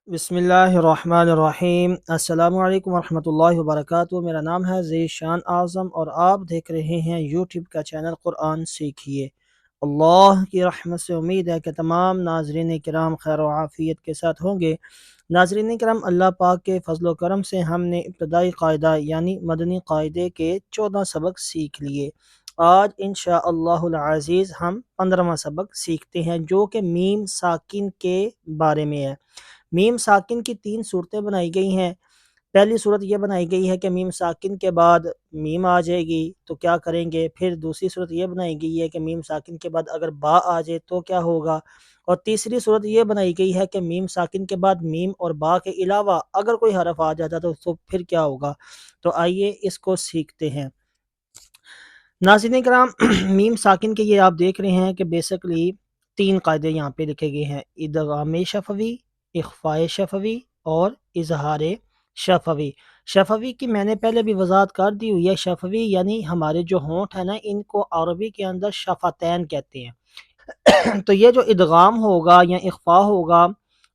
بسم اللہ الرحمن الرحیم۔ السلام علیکم ورحمۃ اللہ وبرکاتہ۔ میرا نام ہے ذیشان اعظم اور آپ دیکھ رہے ہیں یوٹیوب کا چینل قرآن سیکھیے۔ اللہ کی رحمت سے امید ہے کہ تمام ناظرین کرام خیر و عافیت کے ساتھ ہوں گے۔ ناظرین کرام، اللہ پاک کے فضل و کرم سے ہم نے ابتدائی قاعدہ یعنی مدنی قاعدے کے 14 سبق سیکھ لیے۔ آج انشاءاللہ العزیز ہم 15واں سبق سیکھتے ہیں جو کہ میم ساکن کے بارے میں ہے۔ میم ساکن کی 3 صورتیں بنائی گئی ہیں۔ پہلی صورت یہ بنائی گئی ہے کہ میم ساکن کے بعد میم آ جائے گی تو کیا کریں گے۔ پھر دوسری صورت یہ بنائی گئی ہے کہ میم ساکن کے بعد اگر با آ جائے تو کیا ہوگا، اور تیسری صورت یہ بنائی گئی ہے کہ میم ساکن کے بعد میم اور با کے علاوہ اگر کوئی حرف آ جاتا تو پھر کیا ہوگا۔ تو آئیے اس کو سیکھتے ہیں۔ ناظرین کرام، میم ساکن کے یہ آپ دیکھ رہے ہیں کہ بیسکلی 3 قاعدے یہاں پہ لکھے گئے ہیں: ادغام شفوی، اخفاء شفوی اور اظہار شفوی۔ شفوی کی میں نے پہلے بھی وضاحت کر دی ہوئی ہے۔ شفوی یعنی ہمارے جو ہونٹ ہیں نا، ان کو عربی کے اندر شفتین کہتے ہیں۔ تو یہ جو ادغام ہوگا یا اخفاء ہوگا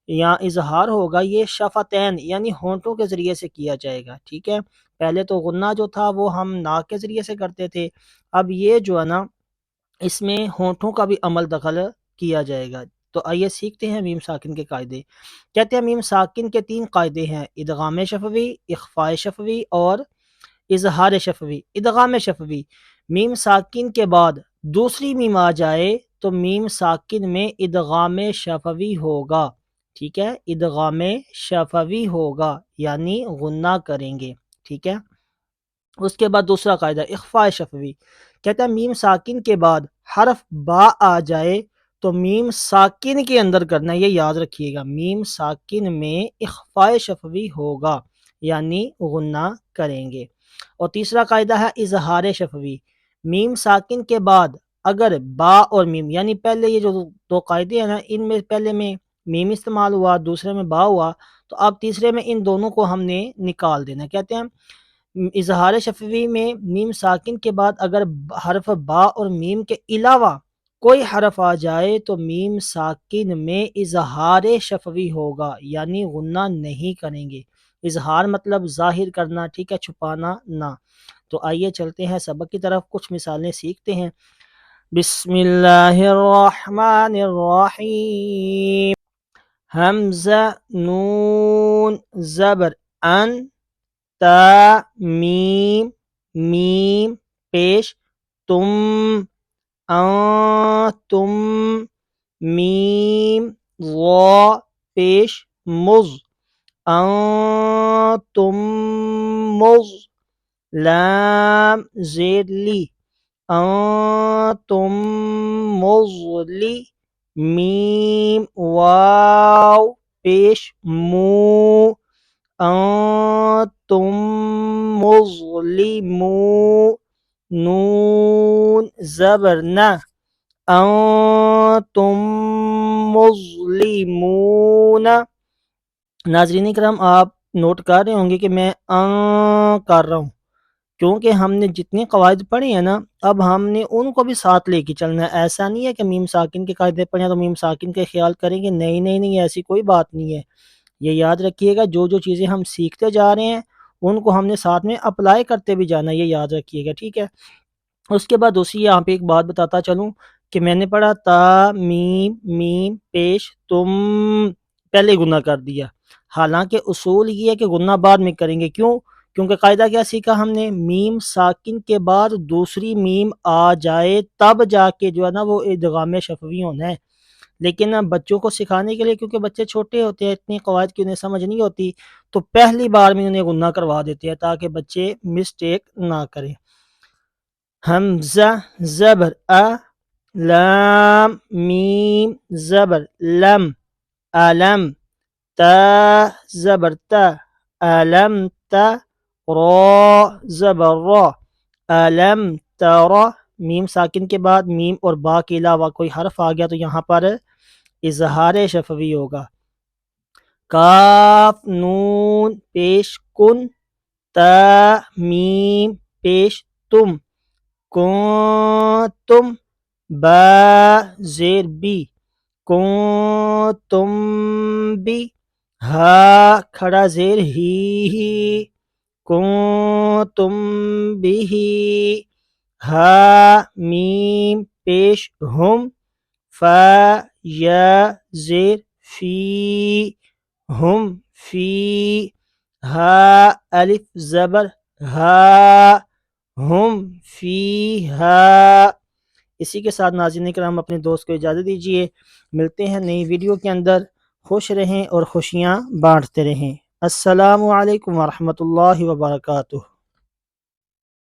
یا اظہار ہوگا، یہ شفتین یعنی ہونٹوں کے ذریعے سے کیا جائے گا، ٹھیک ہے۔ پہلے تو غنہ جو تھا وہ ہم ناک کے ذریعے سے کرتے تھے، اب یہ جو ہے نا اس میں ہونٹوں کا بھی عمل دخل کیا جائے گا۔ تو آئیے سیکھتے ہیں میم ساکن کے قاعدے۔ کہتے ہیں میم ساکن کے 3 قاعدے ہیں: ادغام شفوی، اخفاء شفوی اور اظہار شفوی۔ ادغام شفوی، میم ساکن کے بعد دوسری میم آ جائے تو میم ساکن میں ادغام شفوی ہوگا، ٹھیک ہے، ادغام شفوی ہوگا یعنی غنہ کریں گے، ٹھیک ہے۔ اس کے بعد دوسرا قاعدہ اخفاء شفوی، کہتا ہے میم ساکن کے بعد حرف با آ جائے تو میم ساکن کے اندر کرنا ہے، یہ یاد رکھیے گا، میم ساکن میں اخفاء شفوی ہوگا یعنی غنہ کریں گے۔ اور تیسرا قاعدہ ہے اظہار شفوی، میم ساکن کے بعد اگر با اور میم یعنی پہلے یہ جو 2 قاعدے ہیں نا، ان میں پہلے میں میم استعمال ہوا، دوسرے میں با ہوا، تو اب تیسرے میں ان دونوں کو ہم نے نکال دینا۔ کہتے ہیں اظہار شفوی میں میم ساکن کے بعد اگر حرف با اور میم کے علاوہ کوئی حرف آ جائے تو میم ساکن میں اظہار شفوی ہوگا یعنی غنہ نہیں کریں گے۔ اظہار مطلب ظاہر کرنا، ٹھیک ہے، چھپانا نہ۔ تو آئیے چلتے ہیں سبق کی طرف، کچھ مثالیں سیکھتے ہیں۔ بسم اللہ الرحمن الرحیم۔ حمزہ، نون، زبر ان، تا، میم، میم پیش تم، تم، میم، وا پیش مز، تم مز، لام زیر لی، تم مزلی، میم واو پیش مو، تم مظلمون، نون زبر نہ، تم مظلمون۔ ناظرین کرام، آپ نوٹ کر رہے ہوں گے کہ میں کر رہا ہوں، کیونکہ ہم نے جتنے قواعد پڑھے ہیں نا، اب ہم نے ان کو بھی ساتھ لے کے چلنا ہے۔ ایسا نہیں ہے کہ میم ساکن کے قاعدے پڑھیں تو میم ساکن کے خیال کریں گے، نہیں نہیں نہیں، ایسی کوئی بات نہیں ہے۔ یہ یاد رکھیے گا، جو جو چیزیں ہم سیکھتے جا رہے ہیں ان کو ہم نے ساتھ میں اپلائی کرتے بھی جانا ہے، یہ یاد رکھیے گا، ٹھیک ہے۔ اس کے بعد دوسری یہاں پہ ایک بات بتاتا چلوں کہ میں نے پڑھا تا، میم، میم پیش تم، پہلے گنہ کر دیا، حالانکہ اصول یہ ہے کہ گنہ بعد میں کریں گے۔ کیوں؟ کیونکہ قاعدہ کیا سیکھا ہم نے، میم ساکن کے بعد دوسری میم آ جائے تب جا کے جو ہے نا وہ ادغام شفوی ہونا ہے۔ لیکن بچوں کو سکھانے کے لیے، کیونکہ بچے چھوٹے ہوتے ہیں، اتنی قواعد کی انہیں سمجھ نہیں ہوتی، تو پہلی بار میں انہیں غنہ کروا دیتے ہیں تاکہ بچے مسٹیک نہ کریں۔ حمزہ، زبر ا، لام، میم، زبر لم، علم، تا، زبر تا، علم تا، را، زبر را، علم ترا۔ میم ساکن کے بعد میم اور با کے علاوہ کوئی حرف آ گیا تو یہاں پر اظہار شفوی ہوگا۔ کاف، نون پیش کن، تا، میم پیش تم، کنتم، با زیر بی، کنتم بی، ہا کھڑا زیر ہی کنتم بھی ہا میم پیش ہم فا یا زیر فی ہم فی ہا الف زبر ہا ہم فی ہا۔ اسی کے ساتھ ناظرین کرام اپنے دوست کو اجازت دیجیے، ملتے ہیں نئی ویڈیو کے اندر۔ خوش رہیں اور خوشیاں بانٹتے رہیں۔ السلام علیکم ورحمۃ اللہ وبرکاتہ۔